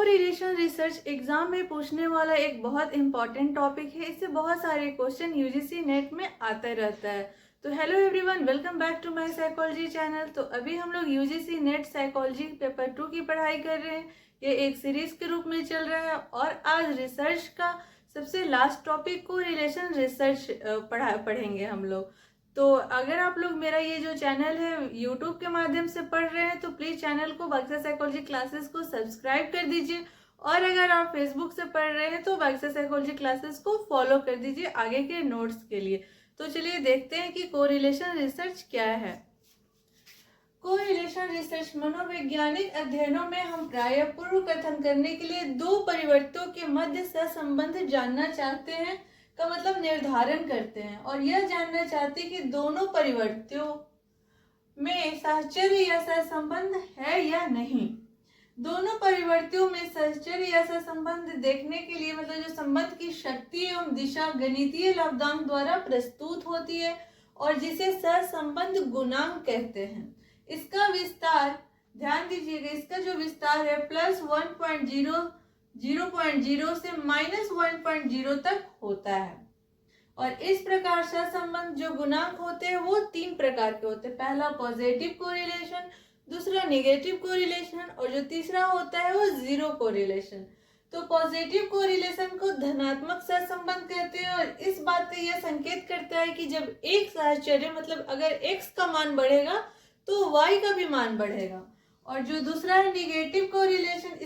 Correlation research exam में पूछने वाला एक बहुत इंपॉर्टेंट टॉपिक है। इससे बहुत सारे क्वेश्चन यूजीसी नेट में आता रहता है। तो hello everyone, welcome back to my psychology channel. तो अभी हम लोग यूजीसी नेट साइकोलॉजी पेपर 2 की पढ़ाई कर रहे हैं। ये एक सीरीज के रूप में चल रहा है और आज रिसर्च का सबसे लास्ट टॉपिक कोरिलेशन रिसर्च पढ़ेंगे हम लोग। तो अगर आप लोग मेरा ये जो चैनल है यूट्यूब के माध्यम से पढ़ रहे हैं तो प्लीज चैनल को बक्सा साइकोलॉजी क्लासेस को सब्सक्राइब कर दीजिए, और अगर आप फेसबुक से पढ़ रहे हैं तो बक्सा साइकोलॉजी क्लासेस को फॉलो कर दीजिए आगे के नोट्स के लिए। तो चलिए देखते हैं कि कोरिलेशन रिसर्च क्या है। कोरिलेशन रिसर्च मनोवैज्ञानिक अध्ययनों में हम प्रायः पूर्व कथन करने के लिए दो परिवर्तों के मध्य सहसंबंध जानना चाहते हैं का मतलब निर्धारण करते हैं, और यह जानना चाहते हैं कि दोनों परिवर्तियों में साहचर्य या सहसंबंध है या नहीं। दोनों परिवर्तियों में साहचर्य या सहसंबंध देखने के लिए मतलब जो संबंध की शक्ति एवं दिशा गणितीय लब्धांक द्वारा प्रस्तुत होती है और जिसे सहसंबंध गुणांक कहते हैं। इसका विस्तार ध्यान दीजिएगा, इसका जो विस्तार है +0.0 से -1.0 तक होता है। और इस प्रकार से संबंध जो गुणांक होते हैं वो तीन प्रकार के होते हैं। पहला पॉजिटिव कोरिलेशन, दूसरा नेगेटिव कोरिलेशन और जो तीसरा होता है वो जीरो कोरिलेशन। तो पॉजिटिव कोरिलेशन को धनात्मक सहसंबंध कहते हैं और इस बात का यह संकेत करता है कि जब एक साहचर्य मतलब अगर x का मान बढ़ेगा तो y का भी मान बढ़ेगा। और जो दूसरा है निगेटिव कोरिलेशन,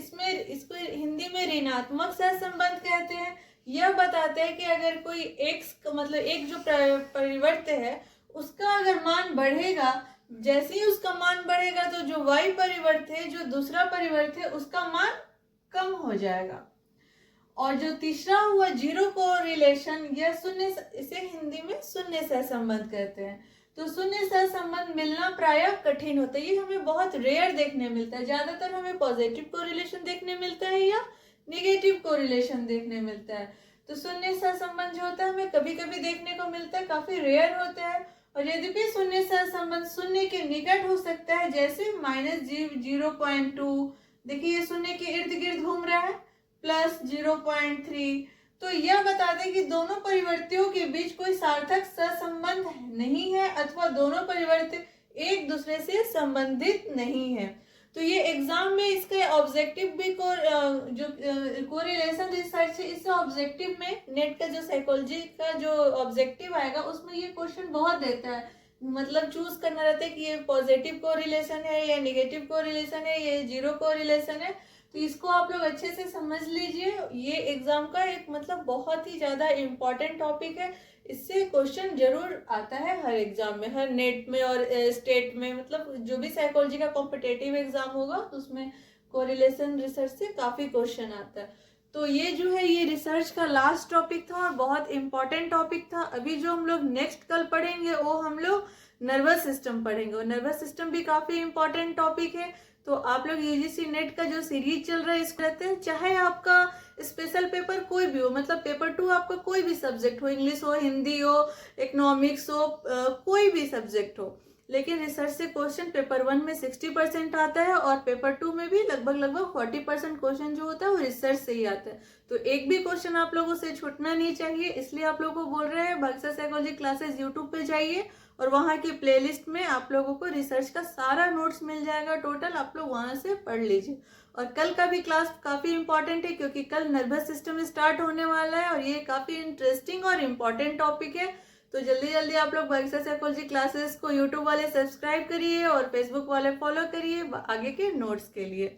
इसको हिंदी में ऋणात्मक सहसंबंध कहते हैं। यह बताते हैं कि अगर कोई x मतलब एक जो परिवर्त है उसका अगर मान बढ़ेगा, जैसे ही उसका मान बढ़ेगा तो जो y परिवर्त है जो दूसरा परिवर्त है उसका मान कम हो जाएगा। और जो तीसरा हुआ जीरो कोरिलेशन, यह शून्य, इसे हिंदी में शून्य सहसंबंध कहते हैं। तो शून्य सहसंबंध मिलना प्रायः कठिन होता है, ये हमें बहुत रेयर देखने मिलता है। ज्यादातर हमें पॉजिटिव कोरिलेशन देखने मिलता है या निगेटिव कोरिलेशन देखने मिलता है। तो शून्य सहसंबंध जो होता है हमें कभी कभी देखने को मिलता है, काफी रेयर होता है। और यद्यपि शून्य सहसंबंध शून्य के निकट हो सकता है, जैसे -0.2, देखिए ये शून्य के इर्द गिर्द घूम रहा है, +0.3। तो यह बताते हैं कि दोनों परिवर्तियों के बीच कोई सार्थक सहसंबंध नहीं है अथवा दोनों परिवर्ती एक दूसरे से संबंधित नहीं है। तो ये एग्जाम में इसका ऑब्जेक्टिव भी जो कोरिलेशन रिसर्च है, इस ऑब्जेक्टिव में नेट का जो साइकोलॉजी का जो ऑब्जेक्टिव आएगा उसमें ये क्वेश्चन बहुत देता है। मतलब चूज करना रहता है कि ये पॉजिटिव कोरिलेशन है या नेगेटिव कोरिलेशन है, ये जीरो कोरिलेशन है। तो इसको आप लोग अच्छे से समझ लीजिए। ये एग्जाम का एक मतलब बहुत ही ज्यादा इम्पोर्टेंट टॉपिक है। इससे क्वेश्चन जरूर आता है हर एग्जाम में, हर नेट में और स्टेट में, मतलब जो भी साइकोलॉजी का कॉम्पिटेटिव एग्जाम होगा तो उसमें कोरिलेशन रिसर्च से काफी क्वेश्चन आता है। तो ये जो है ये रिसर्च का लास्ट टॉपिक था और बहुत इंपॉर्टेंट टॉपिक था। अभी जो हम लोग नेक्स्ट कल पढ़ेंगे वो हम लोग नर्वस सिस्टम पढ़ेंगे, और नर्वस सिस्टम भी काफी इंपॉर्टेंट टॉपिक है। तो आप लोग यूजीसी नेट का जो सीरीज चल रहा है इसको रहते हैं, चाहे आपका स्पेशल पेपर कोई भी हो, मतलब पेपर 2 आपका कोई भी सब्जेक्ट हो, इंग्लिश हो, हिंदी हो, इकोनॉमिक्स हो, कोई भी सब्जेक्ट हो, लेकिन रिसर्च से क्वेश्चन पेपर 1 में 60% आता है और पेपर 2 में भी लगभग 40% क्वेश्चन जो होता है वो रिसर्च से ही आता है। तो एक भी क्वेश्चन आप लोगों से छूटना नहीं चाहिए, इसलिए आप लोगों को बोल रहे हैं बक्सा साइकोलॉजी क्लासेस यूट्यूब पे जाइए और वहाँ की प्लेलिस्ट में आप लोगों को रिसर्च का सारा नोट्स मिल जाएगा। टोटल आप लोग वहां से पढ़ लीजिए। और कल का भी क्लास काफी इंपॉर्टेंट है क्योंकि कल नर्वस सिस्टम स्टार्ट होने वाला है और ये काफी इंटरेस्टिंग और इम्पोर्टेंट टॉपिक है। तो जल्दी जल्दी आप लोग बक्सा साइकोलॉजी क्लासेस को यूट्यूब वाले सब्सक्राइब करिए और फेसबुक वाले फॉलो करिए आगे के नोट्स के लिए।